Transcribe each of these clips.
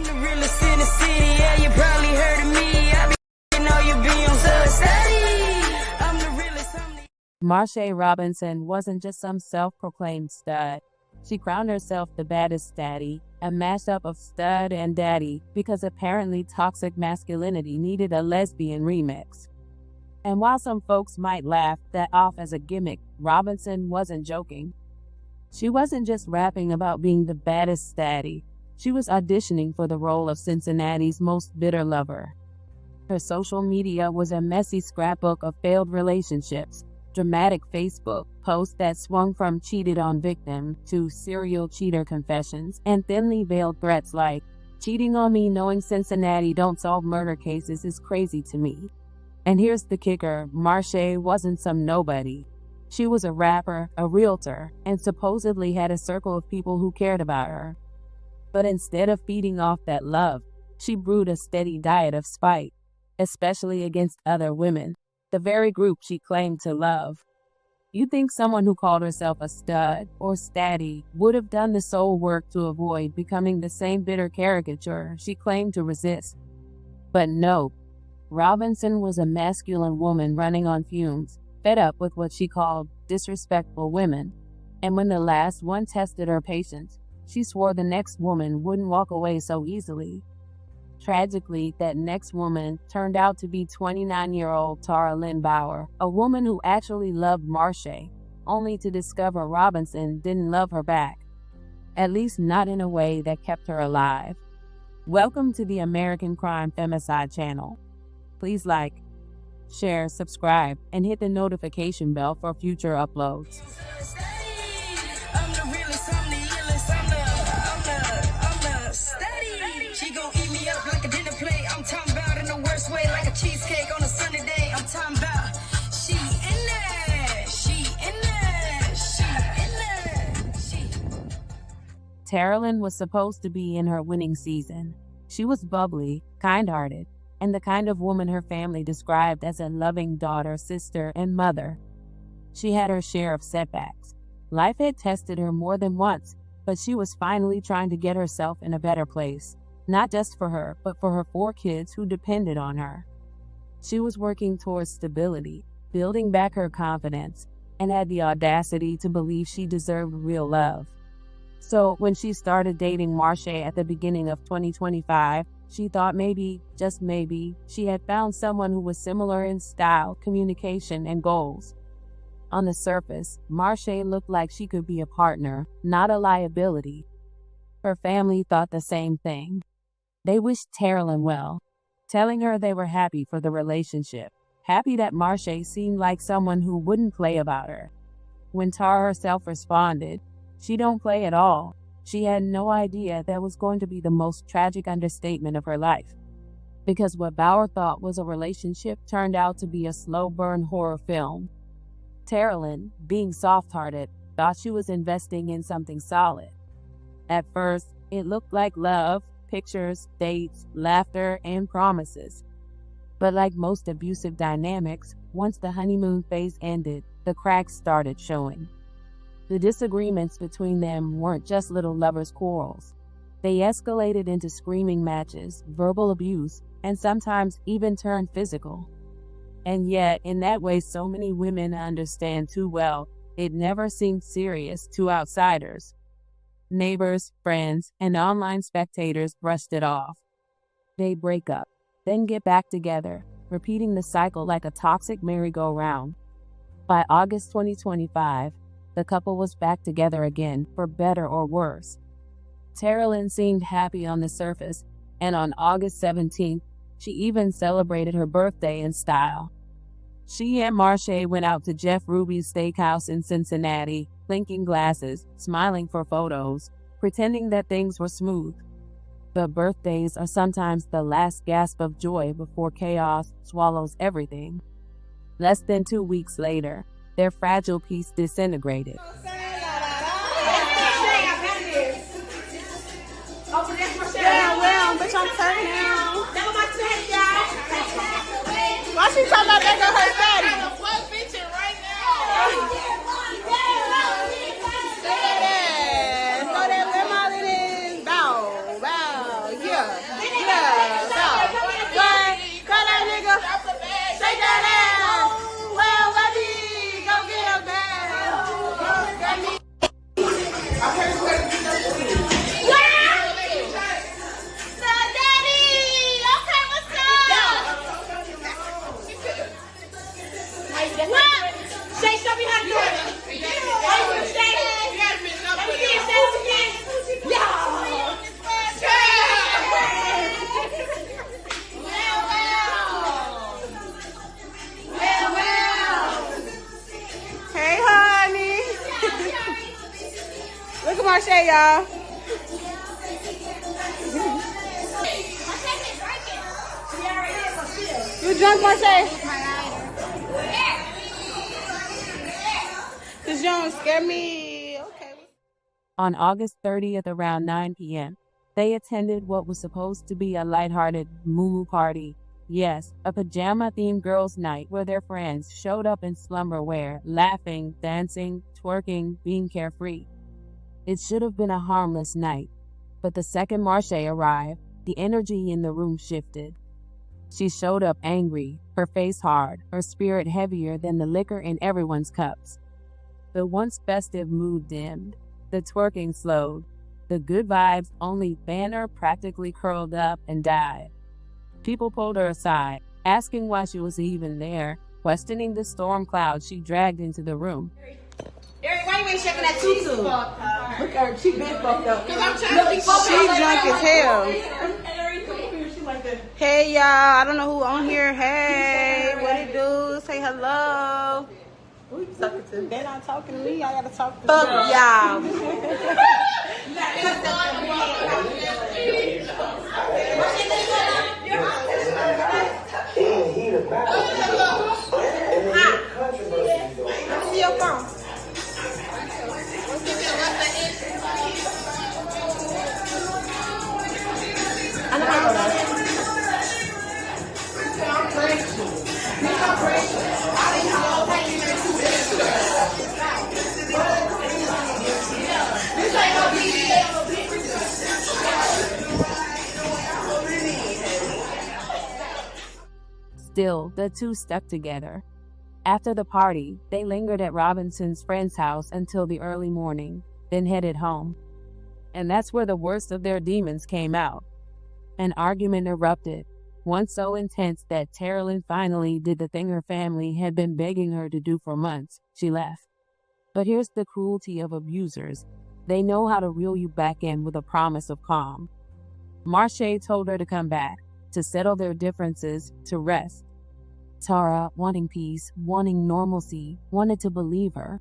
I'm the realest in the city, yeah, you probably heard of me. I be know you be on STADDY. I'm the realest, Marshay Robinson wasn't just some self-proclaimed stud. She crowned herself the baddest STADDY, a mashup of stud and daddy, because apparently toxic masculinity needed a lesbian remix. And while some folks might laugh that off as a gimmick, Robinson wasn't joking. She wasn't just rapping about being the baddest STADDY. She was auditioning for the role of Cincinnati's most bitter lover. Her social media was a messy scrapbook of failed relationships, dramatic Facebook posts that swung from cheated on victim to serial cheater confessions, and thinly veiled threats like, "Cheating on me knowing Cincinnati don't solve murder cases is crazy to me." And here's the kicker, Marshay wasn't some nobody. She was a rapper, a realtor, and supposedly had a circle of people who cared about her. But instead of feeding off that love, she brewed a steady diet of spite, especially against other women, the very group she claimed to love. You'd think someone who called herself a stud or STADDY would have done the soul work to avoid becoming the same bitter caricature she claimed to resist. But no, Robinson was a masculine woman running on fumes, fed up with what she called disrespectful women. And when the last one tested her patience, she swore the next woman wouldn't walk away so easily. Tragically, that next woman turned out to be 29-year-old Taralynn Bower, a woman who actually loved Marshay, only to discover Robinson didn't love her back, at least not in a way that kept her alive. Welcome to the American Crime Femicide channel. Please like, share, subscribe, and hit the notification bell for future uploads. I'm the realest, I'm the illest, I'm the STADDY. She gon' eat me up like a dinner plate. I'm talking about in the worst way, like a cheesecake on a sunny day. I'm talking about she in there, she in there, she in there, she. Taralynn was supposed to be in her winning season. She was bubbly, kindhearted, and the kind of woman her family described as a loving daughter, sister, and mother. She had her share of setbacks. Life had tested her more than once, but she was finally trying to get herself in a better place, not just for her, but for her 4 kids who depended on her. She was working towards stability, building back her confidence, and had the audacity to believe she deserved real love. So when she started dating Marshay at the beginning of 2025, she thought maybe, just maybe, she had found someone who was similar in style, communication, and goals. On the surface, Marshay looked like she could be a partner, not a liability. Her family thought the same thing. They wished Taralynn well, telling her they were happy for the relationship, happy that Marshay seemed like someone who wouldn't play about her. When Tar herself responded, "She don't play at all," she had no idea that was going to be the most tragic understatement of her life. Because what Bower thought was a relationship turned out to be a slow burn horror film. Taralynn, being soft-hearted, thought she was investing in something solid. At first, it looked like love, pictures, dates, laughter, and promises. But like most abusive dynamics, once the honeymoon phase ended, the cracks started showing. The disagreements between them weren't just little lovers' quarrels. They escalated into screaming matches, verbal abuse, and sometimes even turned physical. And yet, in that way so many women understand too well, it never seemed serious to outsiders. Neighbors, friends, and online spectators brushed it off. They'd break up, then get back together, repeating the cycle like a toxic merry-go-round. By August 2025, the couple was back together again, for better or worse. Taralynn seemed happy on the surface, and on August 17th, she even celebrated her birthday in style. She and Marshay went out to Jeff Ruby's steakhouse in Cincinnati, clinking glasses, smiling for photos, pretending that things were smooth. But birthdays are sometimes the last gasp of joy before chaos swallows everything. Less than 2 weeks later, their fragile peace disintegrated. Why she talking about that girl her STADDY? So that little Molly is bow, yeah. Hey, y'all. You drunk, Marshay? Cause you don't scare me. Okay. On August 30th around 9 p.m., they attended what was supposed to be a lighthearted moo party. Yes, a pajama-themed girls' night where their friends showed up in slumber wear, laughing, dancing, twerking, being carefree. It should have been a harmless night, but the second Marshay arrived, the energy in the room shifted. She showed up angry, her face hard, her spirit heavier than the liquor in everyone's cups. The once festive mood dimmed, the twerking slowed, the good vibes only banner practically curled up and died. People pulled her aside, asking why she was even there, questioning the storm cloud she dragged into the room. Eric, why you ain't shaking that tutu? Look at her, she been fucked up. She drunk as hell. Hey y'all, I don't know who on here. Hey, what it do? Say hello. Who you talking to? They're not talking to me. I gotta talk to them. Fuck y'all. Let me see your phone. I know how to do that. Still, the two stuck together. After the party, they lingered at Robinson's friend's house until the early morning, then headed home. And that's where the worst of their demons came out. An argument erupted, one so intense that Taralynn finally did the thing her family had been begging her to do for months. She left. But here's the cruelty of abusers. They know how to reel you back in with a promise of calm. Marshay told her to come back, to settle their differences, to rest. Tara, wanting peace, wanting normalcy, wanted to believe her.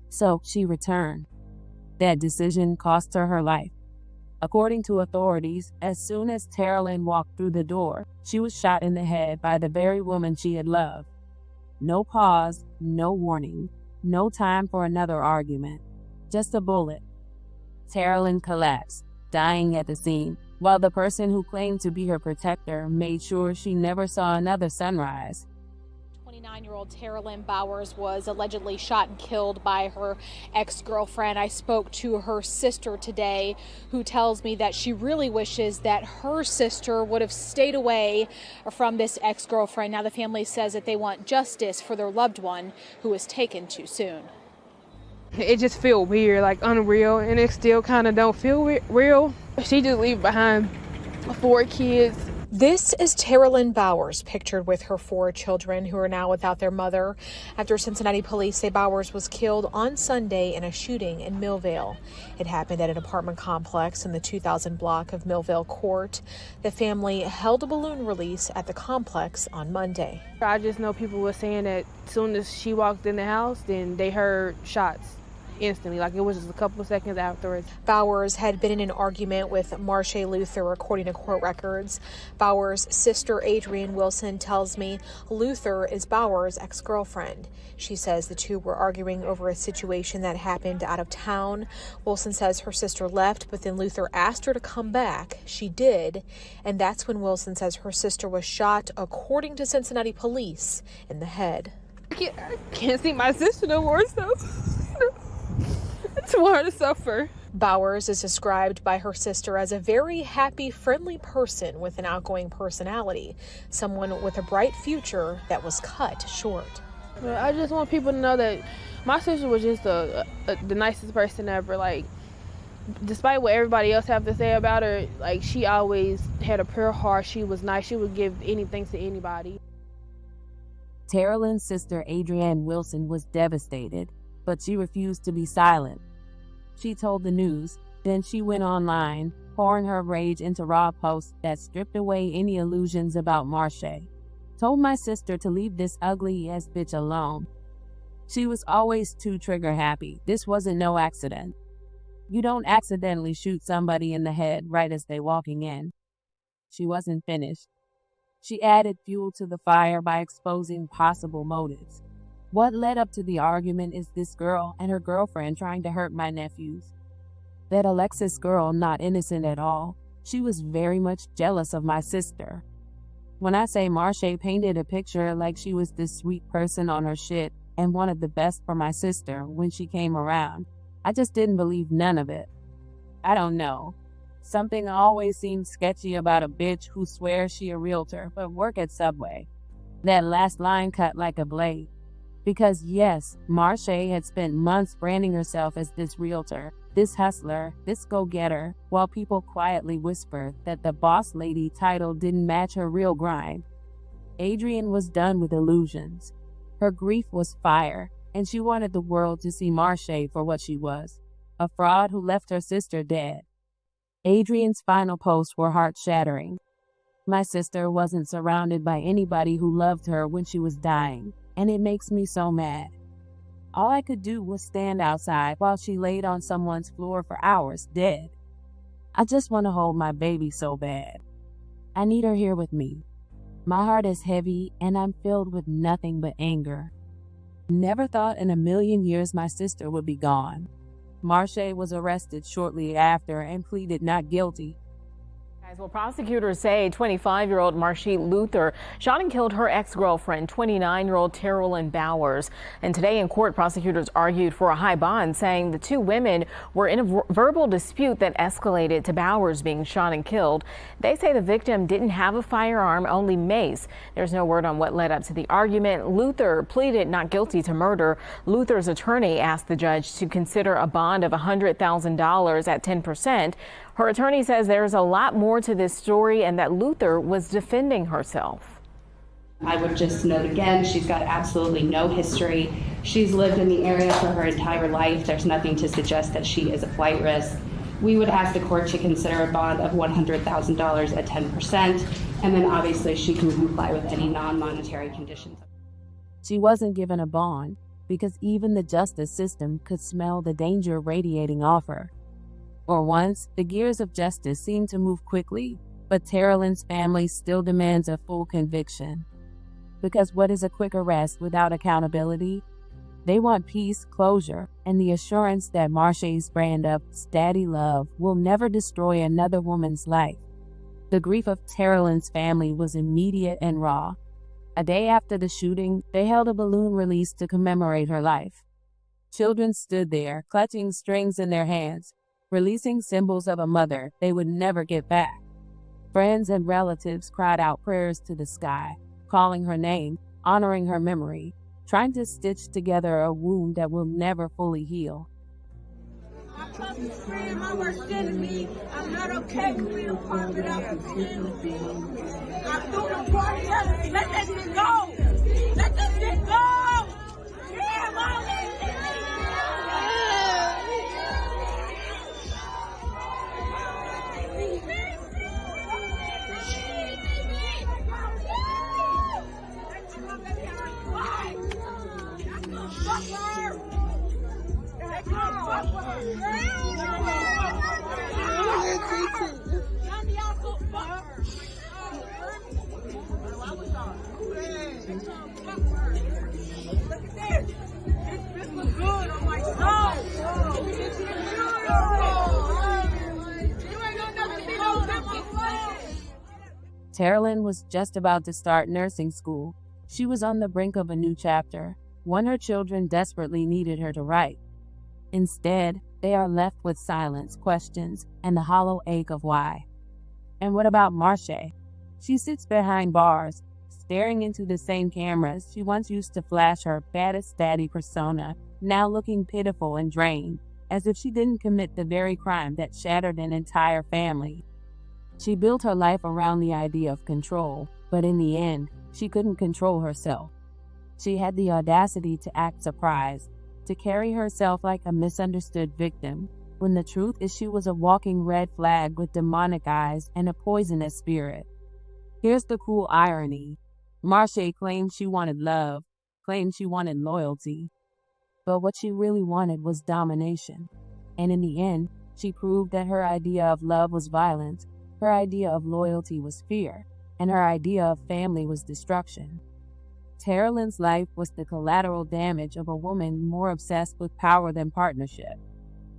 So she returned. That decision cost her her life. According to authorities, as soon as Taralynn walked through the door, she was shot in the head by the very woman she had loved. No pause, no warning, no time for another argument. Just a bullet. Taralynn collapsed, dying at the scene, while the person who claimed to be her protector made sure she never saw another sunrise. 29-year-old Taralynn Bower was allegedly shot and killed by her ex-girlfriend. I spoke to her sister today, who tells me that she really wishes that her sister would have stayed away from this ex-girlfriend. Now the family says that they want justice for their loved one who was taken too soon. It just feel weird, like unreal, and it still kind of don't feel real. She just leave behind 4 kids. This is Taralynn Bowers, pictured with her 4 children who are now without their mother after Cincinnati police say Bowers was killed on Sunday in a shooting in Millvale. It happened at an apartment complex in the 2000 block of Millvale Court. The family held a balloon release at the complex on Monday. I just know people were saying that as soon as she walked in the house, then they heard shots instantly, like it was just a couple of seconds afterwards. Bowers had been in an argument with Marshay Luther, according to court records. Bowers' sister, Adrienne Wilson, tells me Luther is Bowers' ex-girlfriend. She says the two were arguing over a situation that happened out of town. Wilson says her sister left, but then Luther asked her to come back. She did, and that's when Wilson says her sister was shot, according to Cincinnati police, in the head. I can't see my sister no more, so it's want her to suffer. Bowers is described by her sister as a very happy, friendly person with an outgoing personality, someone with a bright future that was cut short. I just want people to know that my sister was just the nicest person ever. Like, despite what everybody else have to say about her, like, she always had a pure heart. She was nice. She would give anything to anybody. Taralynn's sister, Adrienne Wilson, was devastated, but she refused to be silent. She told the news, then she went online, pouring her rage into raw posts that stripped away any illusions about Marshay. Told my sister to leave this ugly-ass bitch alone. She was always too trigger-happy. This wasn't no accident. You don't accidentally shoot somebody in the head right as they're walking in. She wasn't finished. She added fuel to the fire by exposing possible motives. What led up to the argument is this girl and her girlfriend trying to hurt my nephews. That Alexis girl, not innocent at all. She was very much jealous of my sister. When I say Marshay painted a picture like she was this sweet person on her shit and wanted the best for my sister when she came around, I just didn't believe none of it. I don't know. Something always seems sketchy about a bitch who swears she a realtor but work at Subway. That last line cut like a blade. Because yes, Marshay had spent months branding herself as this realtor, this hustler, this go-getter, while people quietly whispered that the boss lady title didn't match her real grind. Adrian was done with illusions. Her grief was fire, and she wanted the world to see Marshay for what she was, a fraud who left her sister dead. Adrian's final posts were heart-shattering. My sister wasn't surrounded by anybody who loved her when she was dying, and it makes me so mad. All I could do was stand outside while she laid on someone's floor for hours, dead. I just want to hold my baby so bad. I need her here with me. My heart is heavy, and I'm filled with nothing but anger. Never thought in a million years my sister would be gone. Marshay was arrested shortly after and pleaded not guilty. Well, prosecutors say 25-year-old Marshay Luther shot and killed her ex-girlfriend, 29-year-old Taralynn Bower. And today in court, prosecutors argued for a high bond, saying the two women were in a verbal dispute that escalated to Bowers being shot and killed. They say the victim didn't have a firearm, only mace. There's no word on what led up to the argument. Luther pleaded not guilty to murder. Luther's attorney asked the judge to consider a bond of $100,000 at 10%. Her attorney says there's a lot more to this story and that Luther was defending herself. I would just note again, she's got absolutely no history. She's lived in the area for her entire life. There's nothing to suggest that she is a flight risk. We would ask the court to consider a bond of $100,000 at 10%, and then obviously she can comply with any non-monetary conditions. She wasn't given a bond because even the justice system could smell the danger radiating off her. For once, the gears of justice seem to move quickly, but Taralynn's family still demands a full conviction. Because what is a quick arrest without accountability? They want peace, closure, and the assurance that Marshay's brand of STADDY love will never destroy another woman's life. The grief of Taralynn's family was immediate and raw. A day after the shooting, they held a balloon release to commemorate her life. Children stood there, clutching strings in their hands, releasing symbols of a mother they would never get back. Friends and relatives cried out prayers to the sky, calling her name, honoring her memory, trying to stitch together a wound that will never fully heal. My toughest friend, my worst enemy. I'm not okay with being part without the enemy. I threw the party up. Let that shit go. Let that shit go. Yeah, Molly. Taralynn was just about to start nursing school. She was on the brink of a new chapter, one her children desperately needed her to write. Instead, they are left with silence, questions, and the hollow ache of why. And what about Marshay? She sits behind bars, staring into the same cameras she once used to flash her baddest STADDY persona, now looking pitiful and drained, as if she didn't commit the very crime that shattered an entire family. She built her life around the idea of control, but in the end, she couldn't control herself. She had the audacity to act surprised, to carry herself like a misunderstood victim, when the truth is she was a walking red flag with demonic eyes and a poisonous spirit. Here's the cool irony. Marshay claimed she wanted love, claimed she wanted loyalty. But what she really wanted was domination. And in the end, She proved that her idea of love was violence, her idea of loyalty was fear, and her idea of family was destruction. Taralynn's life was the collateral damage of a woman more obsessed with power than partnership.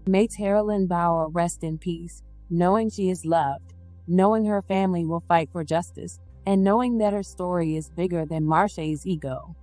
May Taralynn Bower rest in peace, knowing she is loved, knowing her family will fight for justice, and knowing that her story is bigger than Marshay's ego.